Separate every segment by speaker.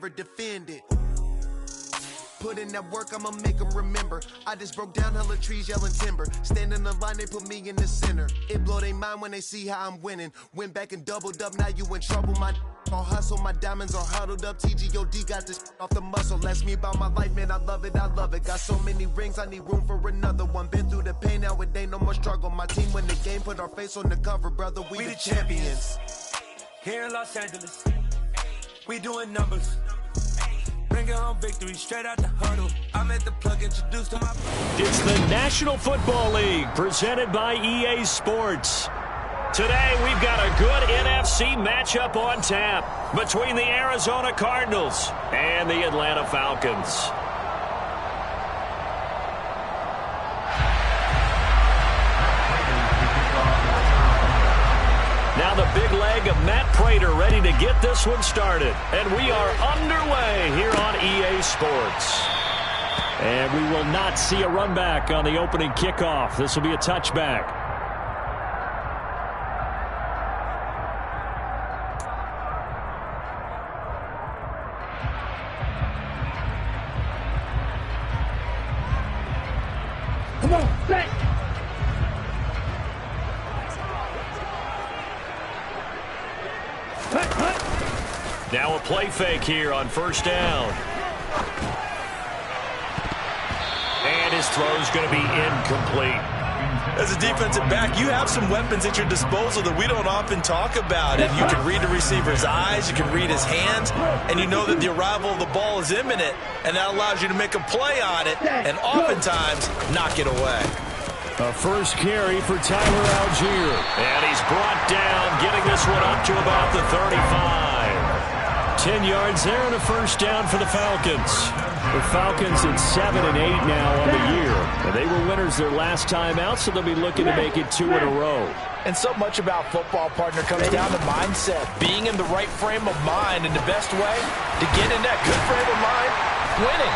Speaker 1: never defend it. Put in that work, I'ma make them remember. I just broke down hella trees, yelling timber. Stand in the line, they put me in the center. It blow their mind when they see how I'm winning. Went back and doubled up, now you in trouble. My all hustle, my diamonds are huddled up. TGOD got this off the muscle. Ask me about my life, man, I love it, I love it. Got so many rings, I need room for another one. Been through the pain, now it ain't no more struggle. My team win the game, put our face on the cover, brother, we the champions.
Speaker 2: Here in Los Angeles, we doing numbers. Bringing home victory straight out the huddle. I'm at the plug, introduced to my...
Speaker 3: It's the National Football League, presented by EA Sports. Today, we've got a good NFC matchup on tap between the Arizona Cardinals and the Atlanta Falcons. Now the big leg of Matt Prater ready to get this one started. And we are underway here on EA Sports. And we will not see a run back on the opening kickoff. This will be a touchback.
Speaker 4: Come on, set!
Speaker 3: Now a play fake here on first down. And his throw's going to be incomplete.
Speaker 5: As a defensive back, you have some weapons at your disposal that we don't often talk about. And you can read the receiver's eyes, you can read his hands, and you know that the arrival of the ball is imminent, and that allows you to make a play on it and oftentimes knock it away.
Speaker 3: A first carry for Tyler Algier. And he's brought down, getting this one up to about the 35. 10 yards there and a first down for the Falcons. The Falcons at 7-8 now on the year. And they were winners their last time out, so they'll be looking to make it 2 in a row.
Speaker 5: And so much about football, partner, comes down to mindset. Being in the right frame of mind, and the best way to get in that good frame of mind, winning.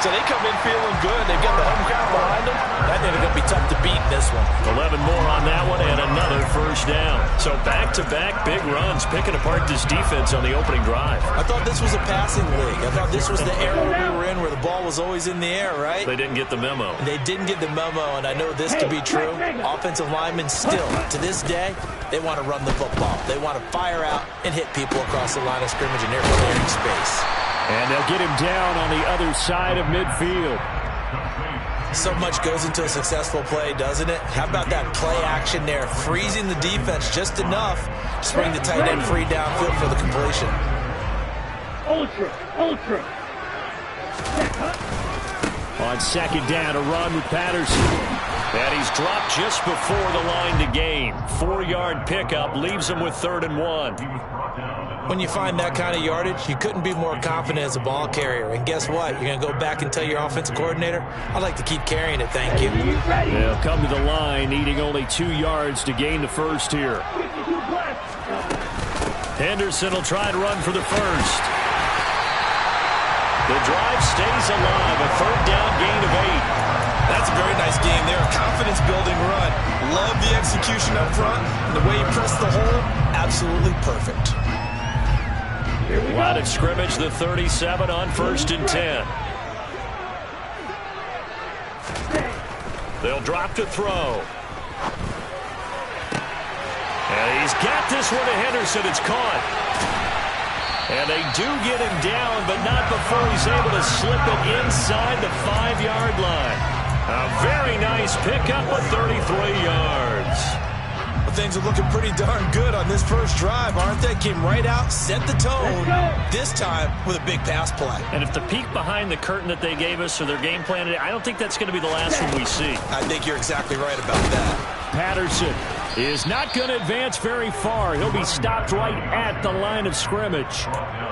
Speaker 5: So they come in feeling good. They've got the home crowd behind them. That ain't going to be tough to beat in this one.
Speaker 3: 11 more on that one and another first down. So back-to-back big runs, picking apart this defense on the opening drive.
Speaker 5: I thought this was a passing league. I thought this was the era we were in where the ball was always in the air, right?
Speaker 3: They didn't get the memo.
Speaker 5: They didn't get the memo, and I know this to be true. Offensive linemen still, to this day, they want to run the football. They want to fire out and hit people across the line of scrimmage, and they're clearing space.
Speaker 3: And they'll get him down on the other side of midfield.
Speaker 5: So much goes into a successful play, doesn't it? How about that play action there? Freezing the defense just enough to bring the tight end free downfield for the completion.
Speaker 4: Ultra.
Speaker 3: On second down, a run with Patterson. And he's dropped just before the line to gain. 4-yard pickup leaves him with 3rd and 1.
Speaker 5: When you find that kind of yardage, you couldn't be more confident as a ball carrier. And guess what? You're going to go back and tell your offensive coordinator, I'd like to keep carrying it, thank you.
Speaker 3: They'll come to the line, needing only 2 yards to gain the first here. Henderson will try to run for the first. The drive stays alive, a 3rd down gain of 8.
Speaker 5: That's a very nice game there, a confidence-building run. Love the execution up front, and the way he pressed the hole, absolutely perfect.
Speaker 3: Line of scrimmage, the 37 on 1st and 10. They'll drop to throw. And he's got this one to Henderson. It's caught. And they do get him down, but not before he's able to slip it inside the 5-yard line. A very nice pickup of 33 yards.
Speaker 5: Things are looking pretty darn good on this first drive, aren't they? Came right out, set the tone, this time with a big pass play.
Speaker 3: And if the peek behind the curtain that they gave us or their game plan, I don't think that's going to be the last one we see.
Speaker 5: I think you're exactly right about that.
Speaker 3: Patterson is not going to advance very far. He'll be stopped right at the line of scrimmage.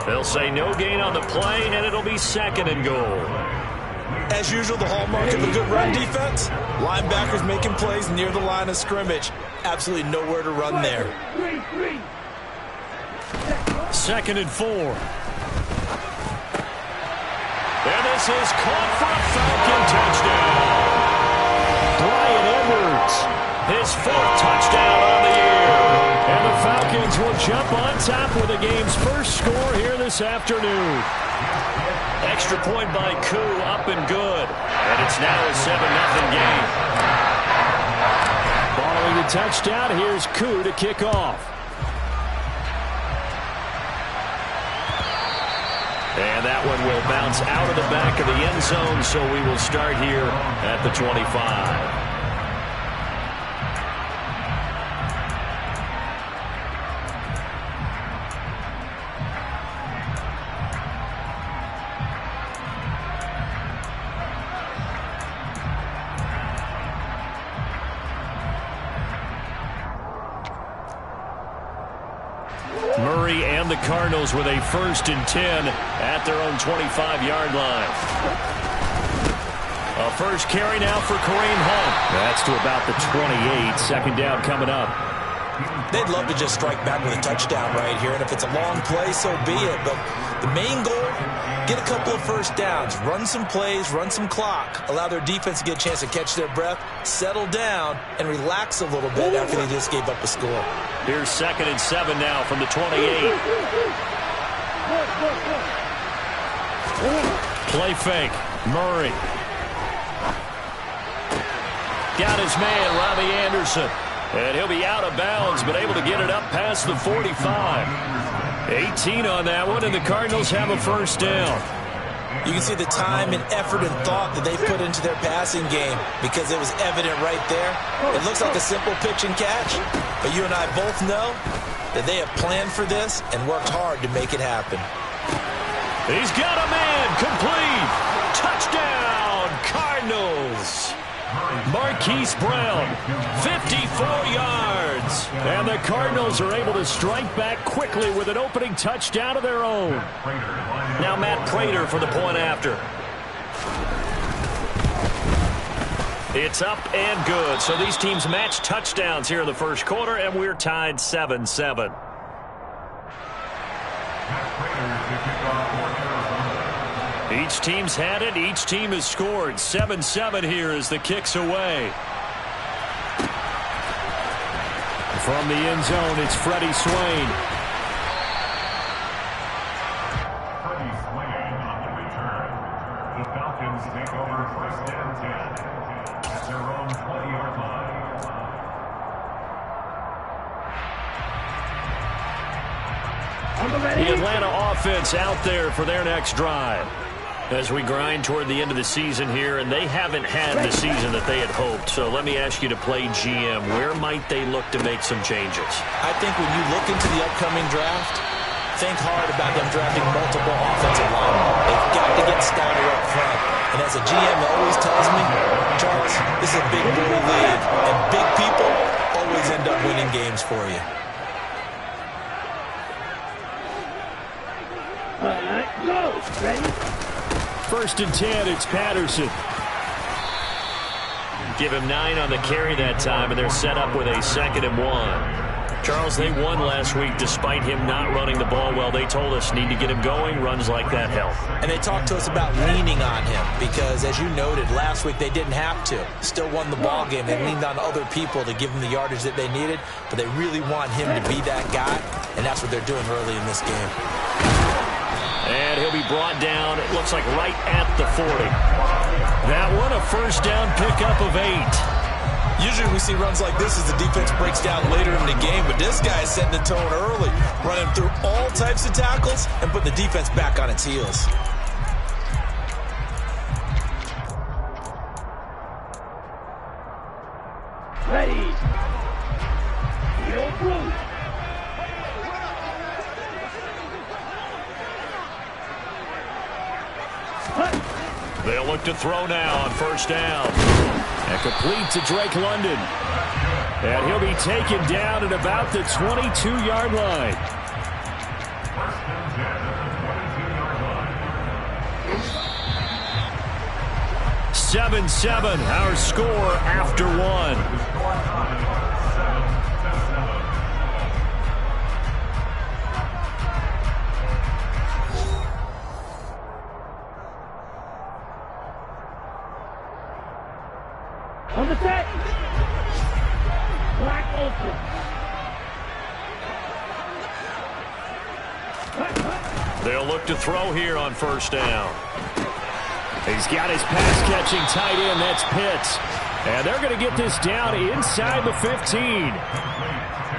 Speaker 3: They'll say no gain on the play, and it'll be 2nd and goal.
Speaker 5: As usual, the hallmark of a good run defense, linebackers making plays near the line of scrimmage. Absolutely nowhere to run there.
Speaker 3: 2nd and 4. And this is caught for a Falcon touchdown. Bryan Edwards, his 4th touchdown on the year. And the Falcons will jump on top with the game's first score here this this afternoon. Extra point by Koo, up and good. And it's now a 7-0 game. Following the touchdown, here's Koo to kick off. And that one will bounce out of the back of the end zone, so we will start here at the 25. Murray and the Cardinals with a 1st and 10 at their own 25-yard line. A first carry now for Kareem Hunt. That's to about the 28. Second down coming up.
Speaker 5: They'd love to just strike back with a touchdown right here, and if it's a long play, so be it. But the main goal, get a couple of first downs, run some plays, run some clock, allow their defense to get a chance to catch their breath, settle down, and relax a little bit after they just gave up a score.
Speaker 3: Here's 2nd and 7 now from the 28. Play fake. Murray. Got his man, Robbie Anderson. And he'll be out of bounds, but able to get it up past the 45. 18 on that one, and the Cardinals have a first down.
Speaker 5: You can see the time and effort and thought that they put into their passing game because it was evident right there. It looks like a simple pitch and catch, but you and I both know that they have planned for this and worked hard to make it happen.
Speaker 3: He's got a man, complete. Touchdown, Cardinals. Marquise Brown, 54 yards. And the Cardinals are able to strike back quickly with an opening touchdown of their own. Now Matt Prater for the point after. It's up and good. So these teams match touchdowns here in the first quarter, and we're tied 7-7. Each team's had it. Each team has scored. 7-7 here as the kick's away. From the end zone, it's Freddie Swain.
Speaker 6: Freddie Swain on the return. The Falcons take over 1st and 10 at their own 20-yard line.
Speaker 3: The Atlanta offense out there for their next drive. As we grind toward the end of the season here, and they haven't had the season that they had hoped. So let me ask you to play GM. Where might they look to make some changes?
Speaker 5: I think when you look into the upcoming draft, think hard about them drafting multiple offensive linemen. They've got to get started up front. And as a GM always tells me, Charles, this is a big boy league, and big people always end up winning games for you.
Speaker 4: All right, go. Ready?
Speaker 3: 1st and 10, it's Patterson. Give him 9 on the carry that time, and they're set up with a 2nd and 1. Charles, they won last week despite him not running the ball well. They told us need to get him going. Runs like that help.
Speaker 5: And they talked to us about leaning on him because, as you noted, last week they didn't have to. Still won the ball game. They leaned on other people to give them the yardage that they needed, but they really want him to be that guy, and that's what they're doing early in this game.
Speaker 3: And he'll be brought down, it looks like right at the 40. That one, a first down pickup of 8.
Speaker 5: Usually we see runs like this as the defense breaks down later in the game, but this guy is setting the tone early, running through all types of tackles and putting the defense back on its heels.
Speaker 4: Ready. Real blue.
Speaker 3: They'll look to throw now on first down. And complete to Drake London. And he'll be taken down at about the 22-yard line. 7-7, our score after 1.
Speaker 4: On the set. Black Olsen.
Speaker 3: They'll look to throw here on first down. He's got his pass-catching tight end. That's Pitts. And they're going to get this down inside the 15.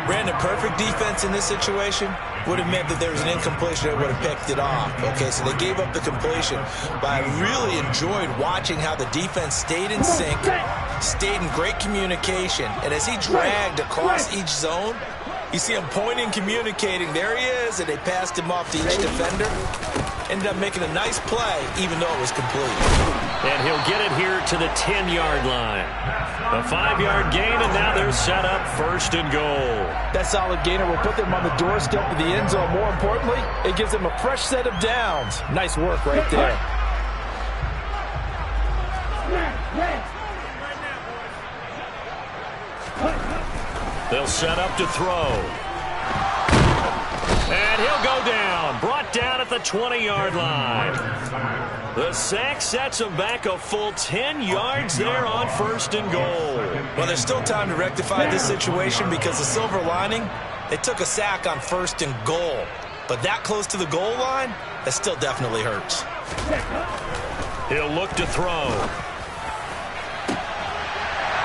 Speaker 5: Brandon, perfect defense in this situation would have meant that there was an incompletion that would have picked it off. Okay, so they gave up the completion. But I really enjoyed watching how the defense stayed in sync, stayed in great communication. And as he dragged across each zone, you see him pointing, communicating. There he is, and they passed him off to each defender. Ended up making a nice play, even though it was complete.
Speaker 3: And he'll get it here to the 10-yard line. A 5-yard gain, and now they're set up first and goal.
Speaker 5: That solid gainer will put them on the doorstep of the end zone. More importantly, it gives them a fresh set of downs. Nice work right there.
Speaker 3: They'll set up to throw. And he'll go down. Brought down at the 20-yard line. The sack sets him back a full 10 yards there on first and goal.
Speaker 5: Well, there's still time to rectify this situation because the silver lining, they took a sack on first and goal. But that close to the goal line, that still definitely hurts.
Speaker 3: He'll look to throw.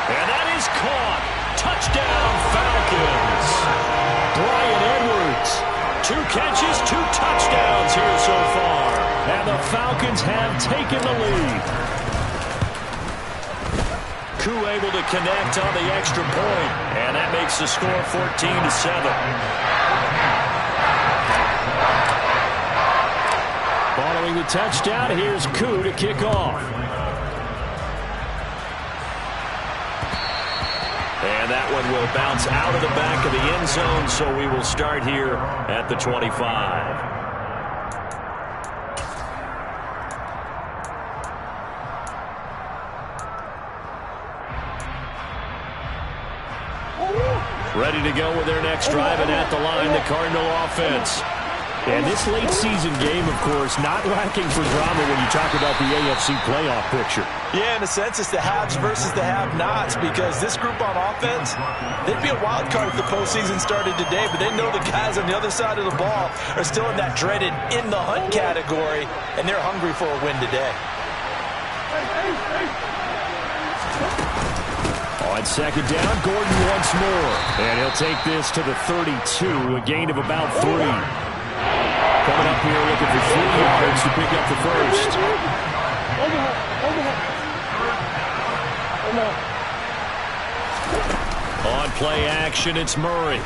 Speaker 3: And that is caught. Touchdown, Falcons. Brian Edwards. 2 catches, 2 touchdowns here so far. And the Falcons have taken the lead. Koo able to connect on the extra point. And that makes the score 14-7. Following the touchdown, here's Koo to kick off. And that one will bounce out of the back of the end zone, so we will start here at the 25. Ready to go with their next drive, and at the line, the Cardinal offense. And this late season game, of course, not lacking for drama when you talk about the AFC playoff picture.
Speaker 5: Yeah, in a sense, it's the haves versus the have-nots because this group on offense, they'd be a wild card if the postseason started today, but they know the guys on the other side of the ball are still in that dreaded in-the-hunt category, and they're hungry for a win today.
Speaker 3: On second down, Gordon once more. And he'll take this to the 32, a gain of about 3. Coming up here looking for 3 yards to pick up the first. On play action, it's Murray.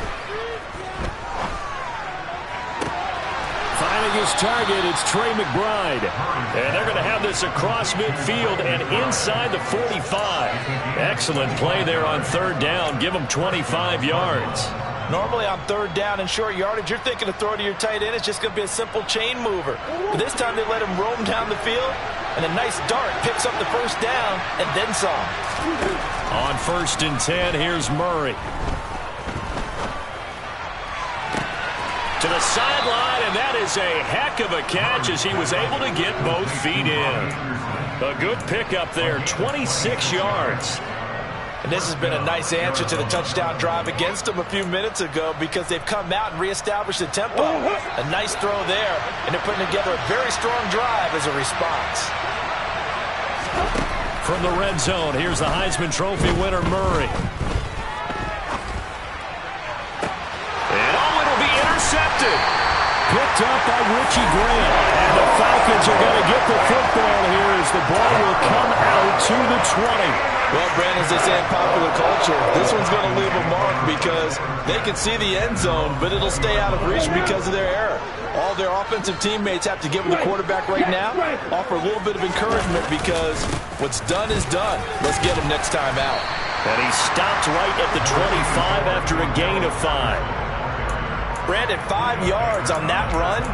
Speaker 3: Finding his target, it's Trey McBride. And they're going to have this across midfield and inside the 45. Excellent play there on third down. Give them 25 yards.
Speaker 5: Normally on third down and short yardage, you're thinking to throw to your tight end. It's just going to be a simple chain mover. But this time they let him roam down the field, and a nice dart picks up the first down and then some.
Speaker 3: On first and 10, here's Murray. To the sideline, and that is a heck of a catch as he was able to get both feet in. A good pickup there, 26 yards.
Speaker 5: And this has been a nice answer to the touchdown drive against them a few minutes ago because they've come out and reestablished the tempo. A nice throw there, and they're putting together a very strong drive as a response.
Speaker 3: From the red zone, here's the Heisman Trophy winner, Murray. And it'll be intercepted. Picked up by Richie Grant. And the Falcons are going to get the football here as the ball will come out to the 20.
Speaker 5: Well, Brandon, as they say in popular culture, this one's going to leave a mark because they can see the end zone, but it'll stay out of reach because of their error. All their offensive teammates have to give them the quarterback right now, offer a little bit of encouragement because what's done is done. Let's get him next time out.
Speaker 3: And he stopped right at the 25 after a gain of 5.
Speaker 5: Brandon, 5 yards on that run.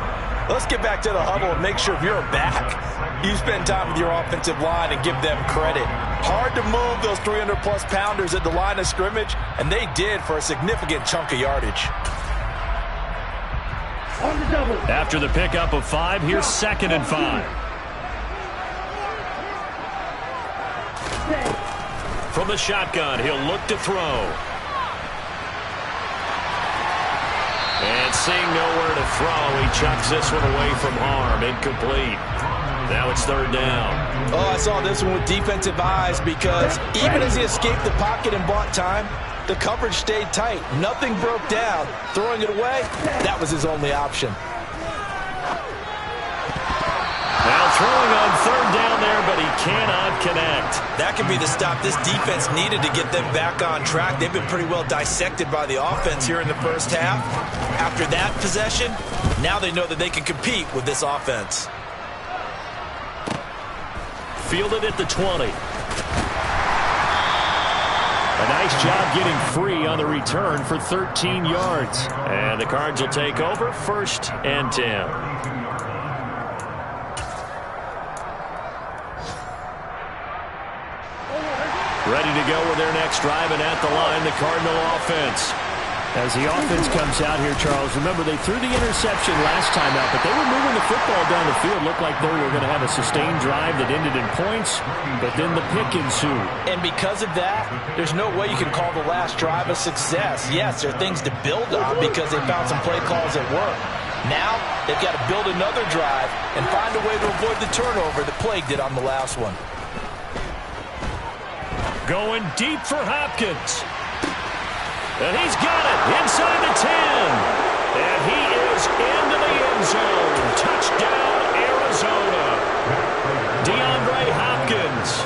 Speaker 5: Let's get back to the huddle and make sure if you're a back, you spend time with your offensive line and give them credit. Hard to move those 300-plus pounders at the line of scrimmage, and they did for a significant chunk of yardage.
Speaker 3: After the pickup of 5, here's second and 5. From the shotgun, he'll look to throw. And seeing nowhere to throw, he chucks this one away from harm. Incomplete. Now it's third down.
Speaker 5: Oh, I saw this one with defensive eyes because even as he escaped the pocket and bought time, the coverage stayed tight. Nothing broke down. Throwing it away, that was his only option.
Speaker 3: Now throwing on third down there, but he cannot connect.
Speaker 5: That could be the stop this defense needed to get them back on track. They've been pretty well dissected by the offense here in the first half. After that possession, now they know that they can compete with this offense.
Speaker 3: Fielded at the 20. A nice job getting free on the return for 13 yards. And the Cards will take over, 1st and 10. Ready to go with their next drive, and at the line, the Cardinal offense.
Speaker 7: As the offense comes out here, Charles, remember they threw the interception last time out, but they were moving the football down the field. Looked like they were going to have a sustained drive that ended in points, but then the pick ensued.
Speaker 5: And because of that, there's no way you can call the last drive a success. Yes, there are things to build on because they found some play calls that work. Now, they've got to build another drive and find a way to avoid the turnover that plagued it on the last one.
Speaker 3: Going deep for Hopkins. And he's got it inside the 10. And he is into the end zone. Touchdown, Arizona. DeAndre Hopkins,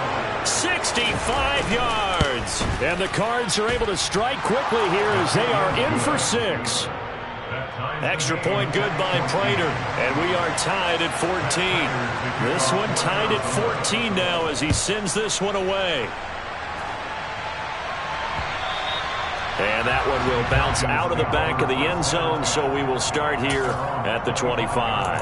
Speaker 3: 65 yards. And the Cards are able to strike quickly here as they are in for 6. Extra point good by Prater. And we are tied at 14. This one tied at 14 now as he sends this one away. And that one will bounce out of the back of the end zone, so we will start here at the 25.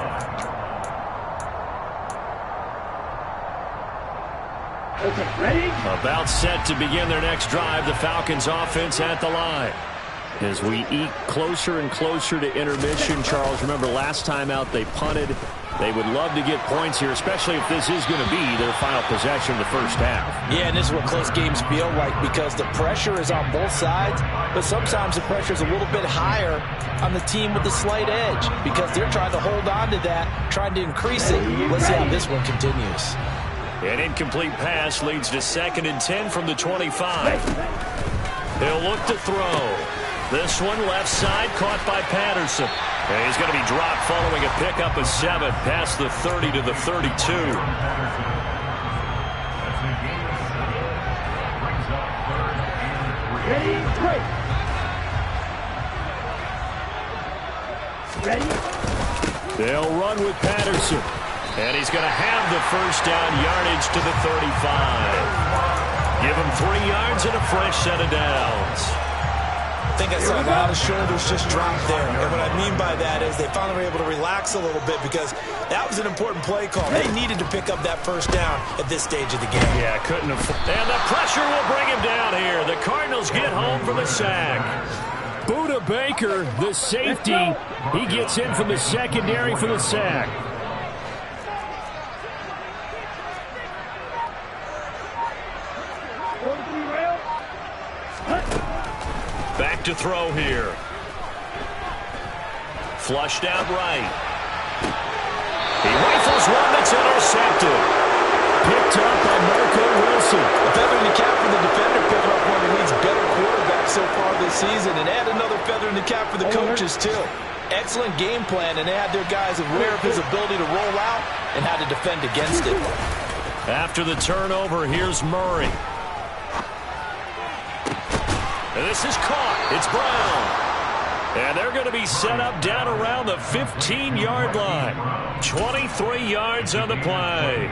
Speaker 4: Okay, ready?
Speaker 3: About set to begin their next drive, the Falcons offense at the line. As we eke closer and closer to intermission, Charles, remember last time out they punted. They would love to get points here, especially if this is going to be their final possession of the first half.
Speaker 5: Yeah, and this is what close games feel like because the pressure is on both sides, but sometimes the pressure is a little bit higher on the team with the slight edge because they're trying to hold on to that, trying to increase it. Let's see how this one continues.
Speaker 3: An incomplete pass leads to 2nd and 10 from the 25. He'll look to throw. This one left side caught by Patterson. And he's going to be dropped following a pickup of 7 past the 30 to the 32.
Speaker 4: Ready, break. Ready?
Speaker 3: They'll run with Patterson. And he's going to have the first down yardage to the 35. Give him 3 yards and a fresh set of downs.
Speaker 5: I think I saw a lot of shoulders just drop there. And what I mean by that is they finally were able to relax a little bit because that was an important play call. They needed to pick up that first down at this stage of the game.
Speaker 3: Yeah, couldn't have. And the pressure will bring him down here. The Cardinals get home for the sack.
Speaker 7: Buda Baker, the safety, he gets in from the secondary for the sack.
Speaker 3: Back to throw here. Flushed out right. He rifles one that's intercepted.
Speaker 7: Picked up by Marco Wilson.
Speaker 5: A feather in the cap for the defender, picking up one of the league's better quarterbacks so far this season, and add another feather in the cap for the coaches too. Excellent game plan, and they had their guys aware of his ability to roll out and how to defend against it.
Speaker 3: After the turnover, here's Murray. And this is caught. It's Brown. And they're going to be set up down around the 15-yard line. 23 yards on the play.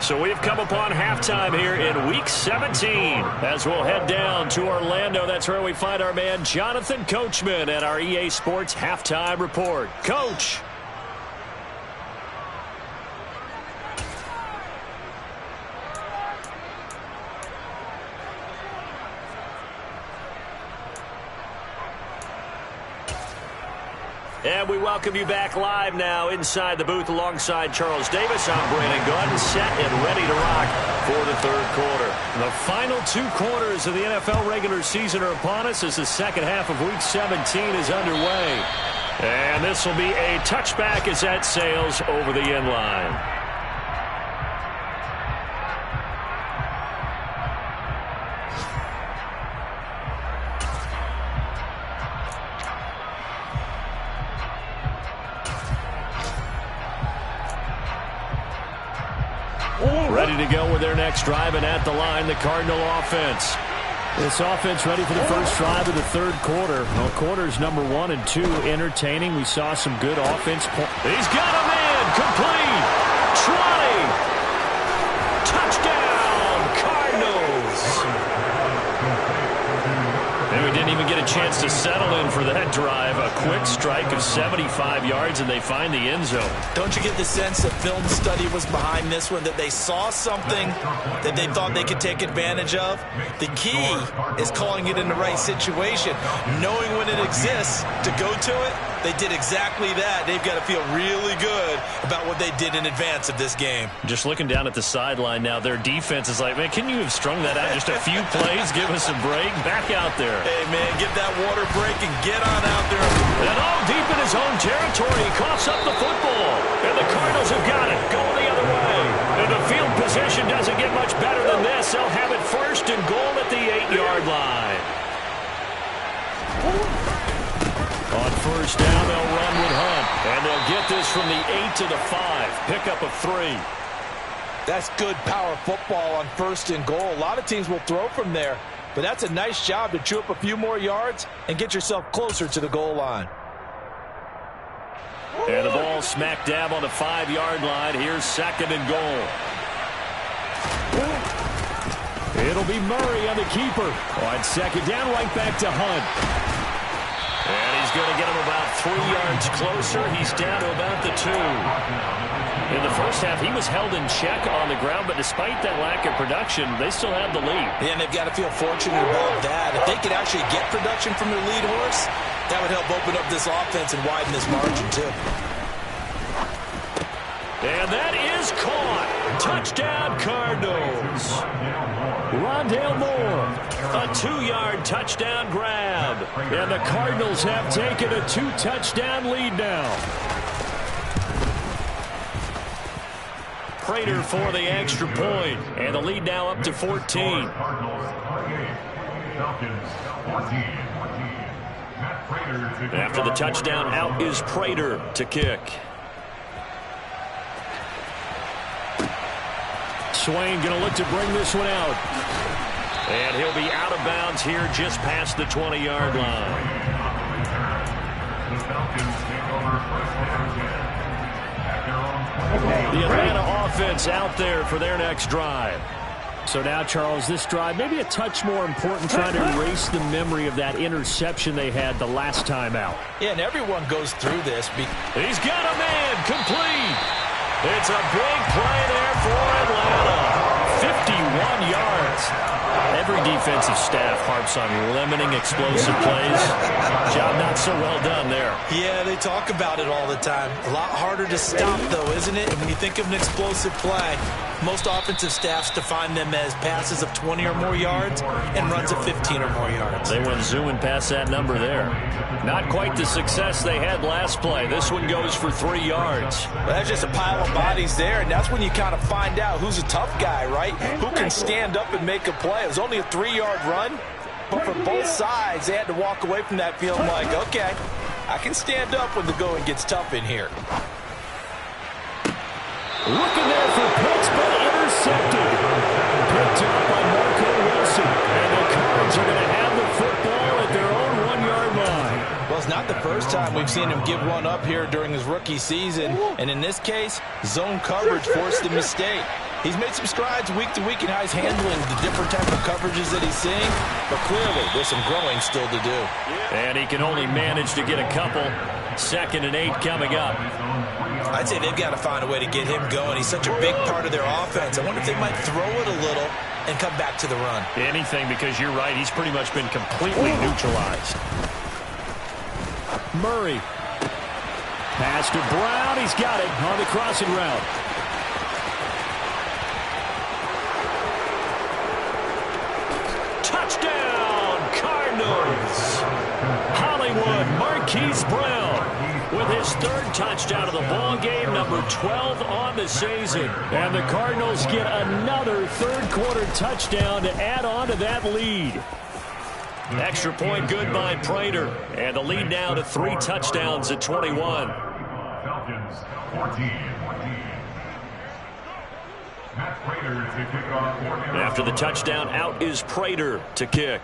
Speaker 3: So we've come upon halftime here in Week 17. As we'll head down to Orlando, that's where we find our man Jonathan Coachman at our EA Sports Halftime Report. Coach. And we welcome you back live now inside the booth alongside Charles Davis. I'm Brandon Gordon, set and ready to rock for the third quarter. The final 2 quarters of the NFL regular season are upon us as the second half of Week 17 is underway. And this will be a touchback as that sails over the end line. Ready to go with their next drive, and at the line, the Cardinal offense. This offense ready for the first drive of the third quarter. Well, quarters number 1 and 2 entertaining. We saw some good offense. He's got a man, complete, 20, touchdown, Cardinals. And we didn't even get a chance to settle in for that drive. A quick strike of 75 yards, and they find the end zone.
Speaker 5: Don't you get the sense that film study was behind this one, that they saw something that they thought they could take advantage of? The key is calling it in the right situation, knowing when it exists to go to it. They did exactly that. They've got to feel really good about what they did in advance of this game.
Speaker 3: Just looking down at the sideline now, their defense is like, man, can you have strung that out just a few plays? Give us a break. Back out there.
Speaker 5: Hey, man, get that water break and get on out there.
Speaker 3: And all deep in his own territory, he coughs up the football. And the Cardinals have got it, going the other way. And the field position doesn't get much better than this. They'll have it first and goal at the 8-yard line. On first down, they'll run with Hunt. And they'll get this from the 8 to the 5. Pickup of 3.
Speaker 5: That's good power football on first and goal. A lot of teams will throw from there, but that's a nice job to chew up a few more yards and get yourself closer to the goal line.
Speaker 3: And the ball smack dab on the 5-yard line. Here's second and goal. It'll be Murray on the keeper. On second down, right back to Hunt. And he's going to get him about 3 yards closer. He's down to about the 2. In the first half, he was held in check on the ground, but despite that lack of production, they still have the lead.
Speaker 5: Yeah, and they've got to feel fortunate about that. If they could actually get production from their lead horse, that would help open up this offense and widen this margin, too.
Speaker 3: And that is caught. Touchdown, Cardinals. Rondale Moore, a 2-yard touchdown grab. And the Cardinals have taken a 2-touchdown lead now. Prater for the extra point. And the lead now up to 14. After the touchdown, out is Prater to kick. Swain going to look to bring this one out. And he'll be out of bounds here just past the 20-yard line. The Atlanta offense out there for their next drive. So now, Charles, this drive maybe a touch more important, trying to erase the memory of that interception they had the last time out.
Speaker 5: Yeah, and everyone goes through this.
Speaker 3: He's got a man, complete. It's a big play there for Atlanta. 51 yards. Every defensive staff harps on limiting explosive plays. Job not so well done there.
Speaker 5: Yeah, they talk about it all the time. A lot harder to stop, though, isn't it? And when you think of an explosive play, most offensive staffs define them as passes of 20 or more yards and runs of 15 or more yards.
Speaker 3: They went zooming past that number there. Not quite the success they had last play. This one goes for 3 yards.
Speaker 5: Well, that's just a pile of bodies there, and that's when you kind of find out who's a tough guy, right? Who can stand up and make a play. It was only a 3-yard run, but for both sides, they had to walk away from that feeling like, okay, I can stand up when the going gets tough in here.
Speaker 3: Looking there for Pitts, but intercepted. Picked up by Marco Wilson. And the Cards are going to have the football at their own 1-yard line.
Speaker 5: Well, it's not the first time we've seen him give one up here during his rookie season. And in this case, zone coverage forced the mistake. He's made some strides week to week in how he's handling the different type of coverages that he's seeing. But clearly, there's some growing still to do.
Speaker 3: And he can only manage to get a couple. 2nd and 8 coming up.
Speaker 5: I'd say they've got to find a way to get him going. He's such a big part of their offense. I wonder if they might throw it a little and come back to the run.
Speaker 3: Anything, because you're right. He's pretty much been completely neutralized. Murray
Speaker 7: Pass to Brown. He's got it on the crossing route. Touchdown, Cardinals. Hollywood Marquise Brown with his third touchdown of the ball game, number 12 on the season. And the Cardinals get another third-quarter touchdown to add on to that lead. Extra point good by Prater. And the lead now to 3 touchdowns at 21.
Speaker 6: Falcons 14. Matt Prater to kick off.
Speaker 3: After the touchdown, out is Prater to kick.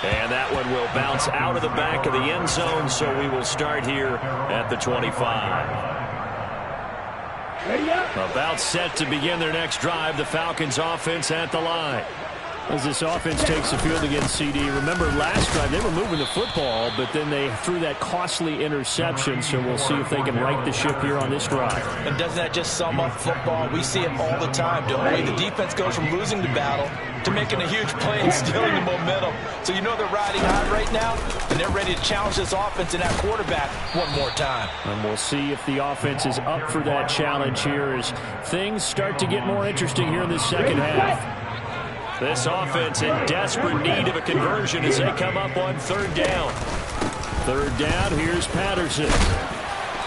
Speaker 3: And that one will bounce out of the back of the end zone, so we will start here at the 25. About set to begin their next drive, the Falcons offense at the line.
Speaker 7: As this offense takes the field against CD, remember last drive they were moving the football, but then they threw that costly interception, so we'll see if they can right the ship here on this drive.
Speaker 5: And doesn't that just sum up football? We see it all the time, don't we? The defense goes from losing the battle to making a huge play and stealing the momentum. So you know they're riding high right now, and they're ready to challenge this offense and that quarterback one more time.
Speaker 7: And we'll see if the offense is up for that challenge here as things start to get more interesting here in the second half.
Speaker 3: This offense in desperate need of a conversion as they come up on third down.
Speaker 7: Third down, here's Patterson.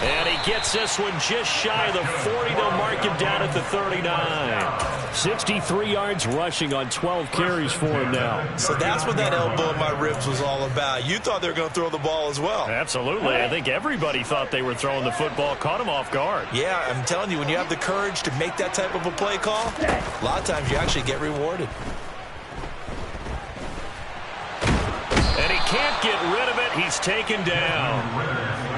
Speaker 3: And he gets this one just shy of the 40. They'll mark him down at the 39.
Speaker 7: 63 yards rushing on 12 carries for him now.
Speaker 5: So that's what that elbow in my ribs was all about. You thought they were going to throw the ball as well.
Speaker 3: Absolutely. I think everybody thought they were throwing the football, caught him off guard.
Speaker 5: Yeah, I'm telling you, when you have the courage to make that type of a play call, a lot of times you actually get rewarded.
Speaker 3: And he can't get rid of it. He's taken down.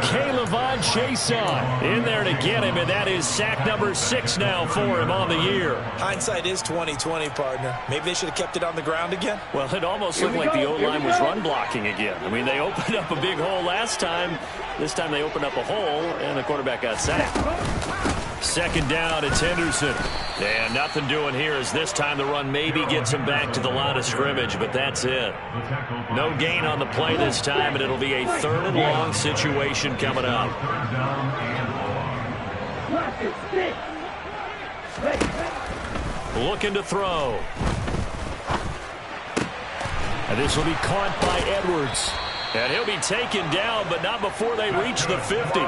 Speaker 7: K'Lavon Chaisson in there to get him, and that is sack number 6 now for him on the year.
Speaker 5: Hindsight is 20/20, partner. Maybe they should have kept it on the ground again.
Speaker 3: Well, it almost looked like the O-line was run blocking again. I mean, they opened up a big hole last time. This time they opened up a hole, and the quarterback got sacked. Second down, it's Henderson. And nothing doing here as this time the run maybe gets him back to the line of scrimmage, but that's it. No gain on the play this time, and it'll be a third and long situation coming up. Looking to throw.
Speaker 7: And this will be caught by Edwards.
Speaker 3: And he'll be taken down, but not before they reach the 50.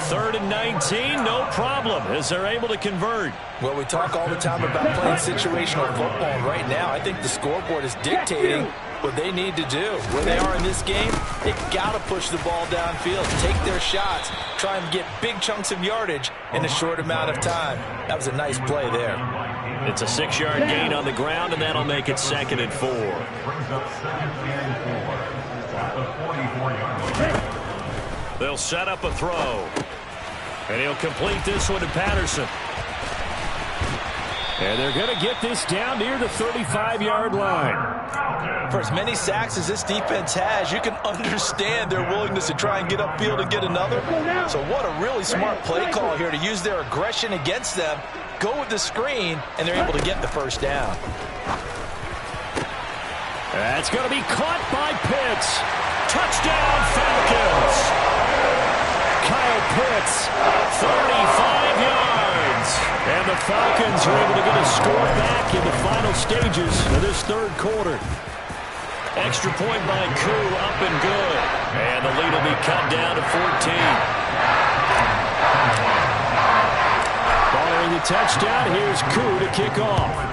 Speaker 3: Third and 19, no problem, as they're able to convert.
Speaker 5: Well, we talk all the time about playing situational football, and right now I think the scoreboard is dictating what they need to do. Where they are in this game, they got to push the ball downfield, take their shots, try and get big chunks of yardage in a short amount of time. That was a nice play there.
Speaker 3: It's a 6-yard gain on the ground, and that'll make it 2nd and 4.
Speaker 6: Brings up 2nd and 4 at the 44-yard line.
Speaker 3: They'll set up a throw. And he'll complete this one to Patterson.
Speaker 7: And they're going to get this down near the 35-yard line.
Speaker 5: For as many sacks as this defense has, you can understand their willingness to try and get upfield and get another. So what a really smart play call here to use their aggression against them, go with the screen, and they're able to get the first down.
Speaker 7: That's going to be caught by Pitts. Touchdown, Falcons. Kyle Pitts, 35 yards. And the Falcons are able to get a score back in the final stages of this third quarter.
Speaker 3: Extra point by Koo, up and good. And the lead will be cut down to 14.
Speaker 7: Following the touchdown, here's Koo to kick off.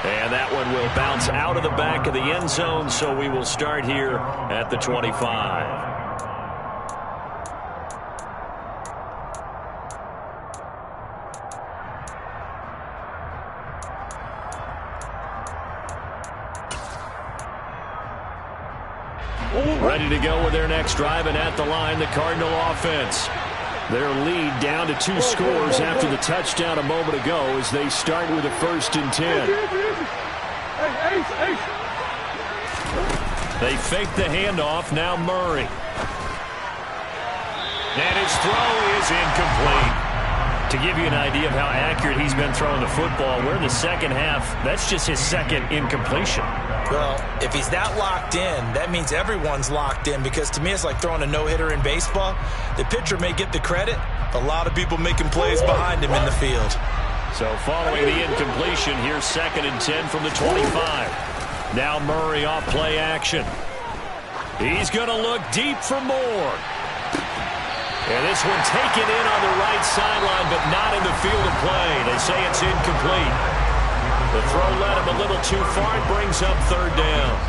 Speaker 3: And that one will bounce out of the back of the end zone, so we will start here at the 25. Ready to go with their next drive, and at the line, the Cardinal offense. Their lead down to 2 scores after the touchdown a moment ago as they start with a 1st and 10. They fake the handoff, now Murray. And his throw is incomplete.
Speaker 7: To give you an idea of how accurate he's been throwing the football, we're in the second half. That's just his second incompletion.
Speaker 5: Well, if he's that locked in, that means everyone's locked in, because to me it's like throwing a no-hitter in baseball. The pitcher may get the credit, a lot of people making plays behind him in the field.
Speaker 7: So following the incompletion, here's 2nd and 10 from the 25. Now Murray off play action. He's going to look deep for more. And this one taken in on the right sideline, but not in the field of play. They say it's incomplete. The throw led him a little too far. It brings up 3rd down.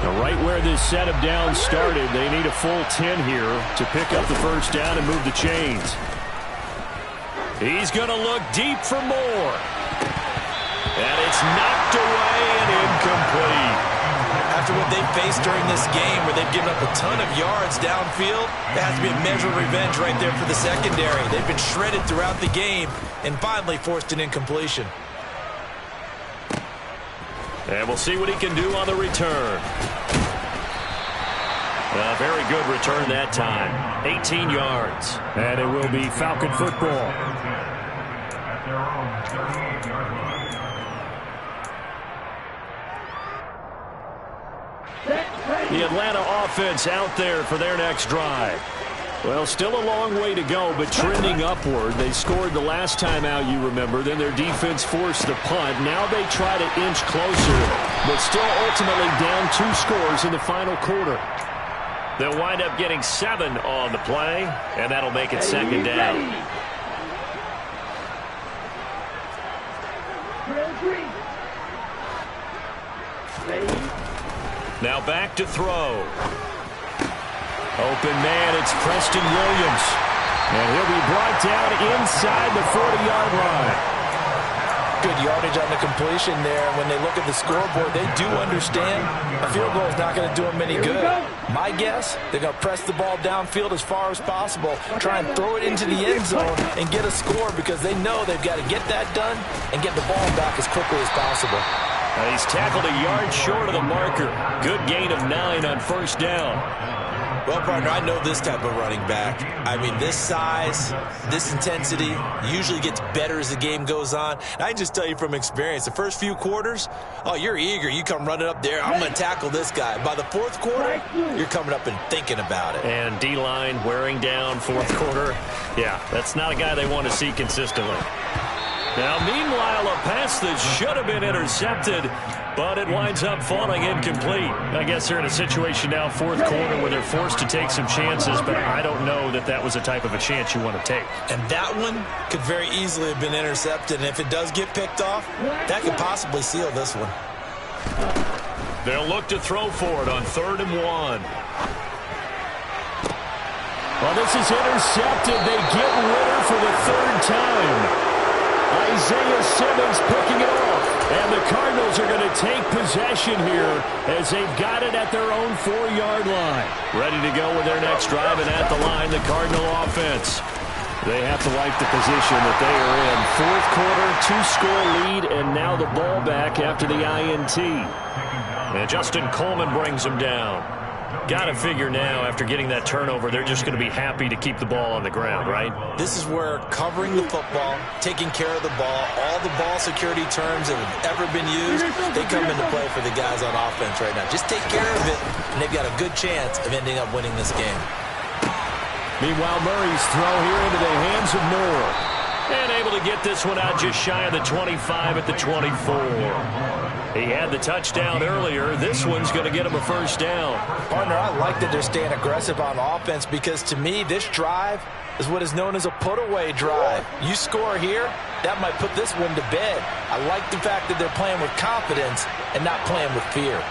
Speaker 7: Now right where this set of downs started, they need a full 10 here to pick up the 1st down and move the chains. He's going to look deep for more. And it's knocked away and incomplete.
Speaker 5: After what they've faced during this game, where they've given up a ton of yards downfield, that has to be a measure of revenge right there for the secondary. They've been shredded throughout the game and finally forced an incompletion.
Speaker 7: And we'll see what he can do on the return. A very good return that time. 18 yards. And it will be Falcon football. The Atlanta offense out there for their next drive. Well, still a long way to go, but trending upward. They scored the last time out, you remember. Then their defense forced the punt. Now they try to inch closer, but still ultimately down 2 scores in the final quarter. They'll wind up getting 7 on the play, and that'll make it 2nd down. Now back to throw. Open man, it's Preston Williams. And he'll be brought down inside the 40-yard line.
Speaker 5: Good yardage on the completion there. When they look at the scoreboard, they do understand a field goal is not going to do them any good. My guess, they're going to press the ball downfield as far as possible, try and throw it into the end zone and get a score, because they know they've got to get that done and get the ball back as quickly as possible.
Speaker 7: He's tackled a yard short of the marker. Good gain of 9 on 1st down.
Speaker 5: Well, partner, I know this type of running back. I mean, this size, this intensity usually gets better as the game goes on. And I can just tell you from experience, the first few quarters, oh, you're eager. You come running up there, I'm going to tackle this guy. By the 4th quarter, you're coming up and thinking about it.
Speaker 7: And D-line wearing down 4th quarter. Yeah, that's not a guy they want to see consistently. Now, meanwhile, a pass that should have been intercepted, but it winds up falling incomplete. I guess they're in a situation now, 4th quarter, where they're forced to take some chances, but I don't know that that was the type of a chance you want to take.
Speaker 5: And that one could very easily have been intercepted, and if it does get picked off, that could possibly seal this one.
Speaker 7: They'll look to throw for it on 3rd and 1. Well, this is intercepted. They get Ritter for the 3rd time. Isaiah Simmons picking it off. And the Cardinals are going to take possession here as they've got it at their own 4-yard line. Ready to go with their next drive, and at the line, the Cardinal offense. They have to like the position that they are in. 4th quarter, 2-score lead, and now the ball back after the INT. And Justin Coleman brings them down. Got to figure now, after getting that turnover, they're just going to be happy to keep the ball on the ground, right?
Speaker 5: This is where covering the football, taking care of the ball, all the ball security terms that have ever been used, they come into play for the guys on offense right now. Just take care of it, and they've got a good chance of ending up winning this game.
Speaker 7: Meanwhile, Murray's throw here into the hands of Moore. And able to get this one out just shy of the 25 at the 24. He had the touchdown earlier. This one's going to get him a 1st down.
Speaker 5: Partner, I like that they're staying aggressive on offense, because to me, this drive is what is known as a put-away drive. You score here, that might put this one to bed. I like the fact that they're playing with confidence and not playing with fear.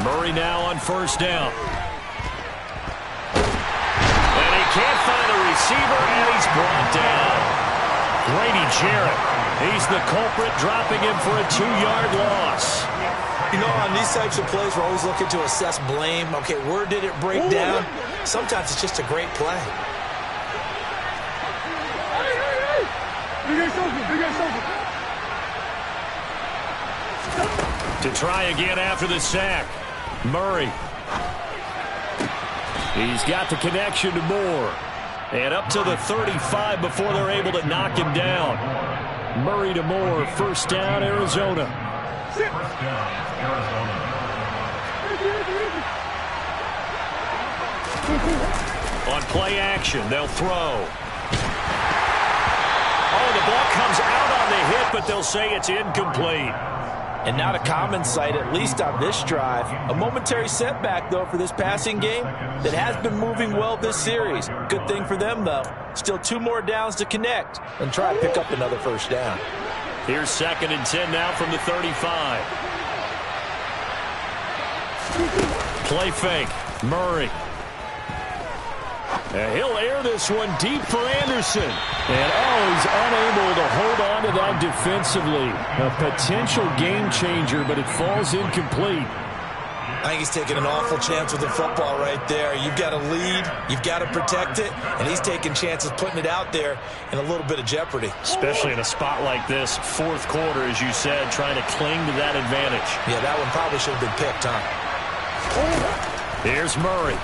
Speaker 7: Murray now on 1st down. And he can't find a receiver, and he's brought down. Grady Jarrett, he's the culprit, dropping him for a 2-yard loss.
Speaker 5: You know, on these types of plays, we're always looking to assess blame. Okay, where did it break down? Sometimes it's just a great play.
Speaker 3: To try again after the sack. Murray. He's got the connection to Moore. And up to the 35 before they're able to knock him down. Murray to Moore, first down, Arizona.
Speaker 6: First down, Arizona.
Speaker 3: On play action, they'll throw. Oh, the ball comes out on the hit, but they'll say it's incomplete.
Speaker 5: And not a common sight, at least on this drive. A momentary setback, though, for this passing game that has been moving well this series. Good thing for them, though. Still 2 more downs to connect and try to pick up another first down.
Speaker 3: Here's 2nd and 10 now from the 35. Play fake. Murray. He'll air this one deep for Anderson. And, he's unable to hold on to that defensively. A potential game changer, but it falls incomplete.
Speaker 5: I think he's taking an awful chance with the football right there. You've got to lead, you've got to protect it, and he's taking chances putting it out there in a little bit of jeopardy.
Speaker 3: Especially in a spot like this, 4th quarter, as you said, trying to cling to that advantage.
Speaker 5: Yeah, that one probably should have been picked, huh?
Speaker 3: Here's Murray.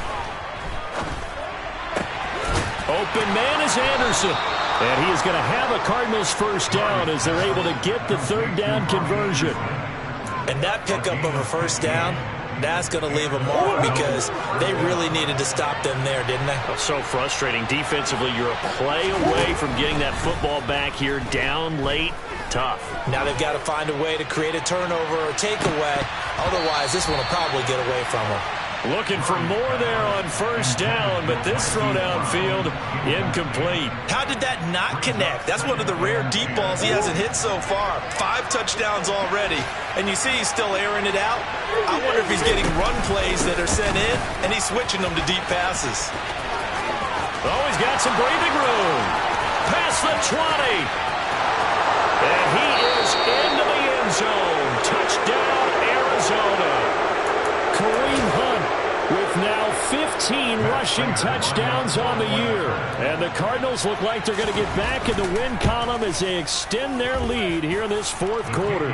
Speaker 3: Open man is Anderson. And he is going to have a Cardinals first down as they're able to get the 3rd down conversion.
Speaker 5: And that pickup of a first down, that's going to leave a mark because they really needed to stop them there, didn't they?
Speaker 3: Oh, so frustrating. Defensively, you're a play away from getting that football back here down late. Tough.
Speaker 5: Now they've got to find a way to create a turnover or a takeaway. Otherwise, this one will probably get away from them.
Speaker 3: Looking for more there on first down, but this throw downfield, incomplete.
Speaker 5: How did that not connect? That's one of the rare deep balls he hasn't hit so far. 5 touchdowns already, and you see he's still airing it out. I wonder if he's getting run plays that are sent in, and he's switching them to deep passes.
Speaker 3: Oh, he's got some breathing room. Past the 20. And he is into the end zone. Touchdown, Arizona. Kareem Hunt with now 15 rushing touchdowns on the year. And the Cardinals look like they're going to get back in the win column as they extend their lead here in this 4th quarter.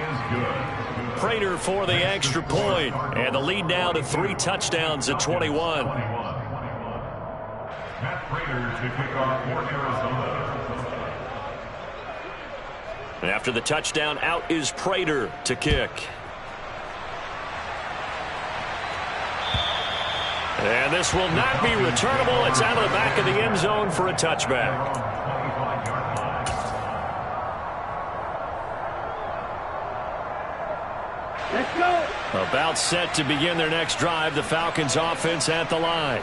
Speaker 3: Prater for the extra point. And the lead now to 3 touchdowns at 21.
Speaker 6: Matt Prater to kick off for Arizona.
Speaker 3: After the touchdown, out is Prater to kick. And this will not be returnable. It's out of the back of the end zone for a touchback.
Speaker 4: Let's go.
Speaker 3: About set to begin their next drive. The Falcons offense at the line.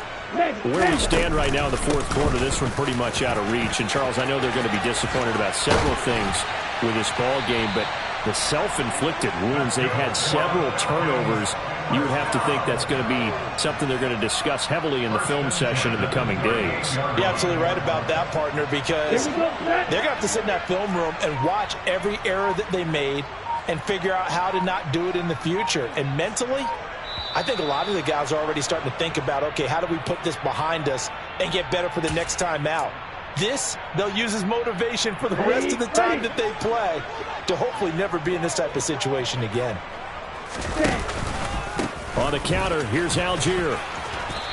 Speaker 3: Where we stand right now in the 4th quarter, this one pretty much out of reach. And, Charles, I know they're going to be disappointed about several things with this ball game, but the self-inflicted wounds, they've had several turnovers. You would have to think that's going to be something they're going to discuss heavily in the film session in the coming days.
Speaker 5: You're absolutely right about that, partner, because they're going to have to sit in that film room and watch every error that they made and figure out how to not do it in the future. And mentally, I think a lot of the guys are already starting to think about, okay, how do we put this behind us and get better for the next time out? This, they'll use as motivation for the rest of the time that they play to hopefully never be in this type of situation again.
Speaker 3: On the counter, here's Algier.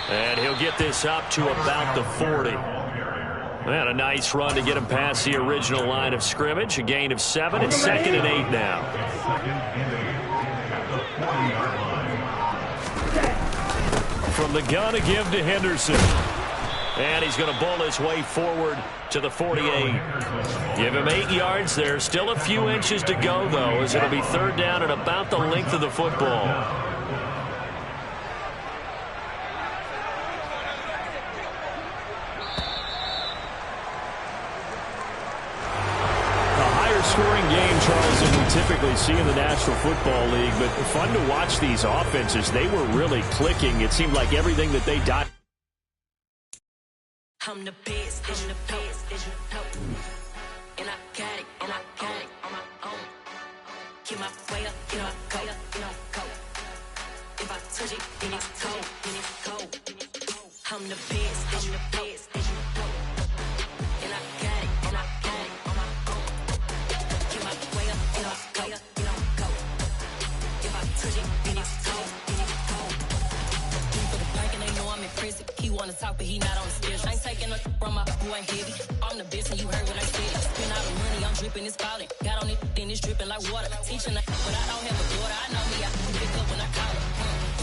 Speaker 3: And he'll get this up to about the 40. And a nice run to get him past the original line of scrimmage. A gain of 7. It's 2nd and 8 now. From the gun to give to Henderson. And he's going to bowl his way forward to the 48. Give him 8 yards there. Still a few inches to go, though, as it'll be 3rd down and about the length of the football. Scoring game, Charles, than we typically see in the National Football League, but fun to watch these offenses. They were really clicking. It seemed like everything that they did.
Speaker 8: I'm the best, and I got it, on my own. Get my way up, get my go. If I touch it, then it's cold, I'm the best, and I got it, on my own. Get my way up, get my go. If I touch wanna talk, but he not on the schedule. I ain't taking no from my boy heavy. I'm the best, and you heard what I said. Spend all the money, I'm dripping, it's falling. Got on it, then it's dripping like water. Teaching the but I don't have a daughter. I know me, I can pick up when I call her.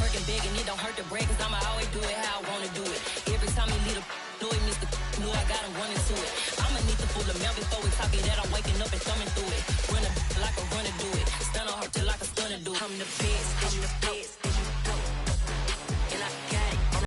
Speaker 8: Working big, and it don't hurt to break, cause I'ma always do it how I wanna do it. Every time he lead a know it, Mr. Knew I got him running to it. I'ma need to pull the mail before we talk it that I'm waking up and thumbing through it.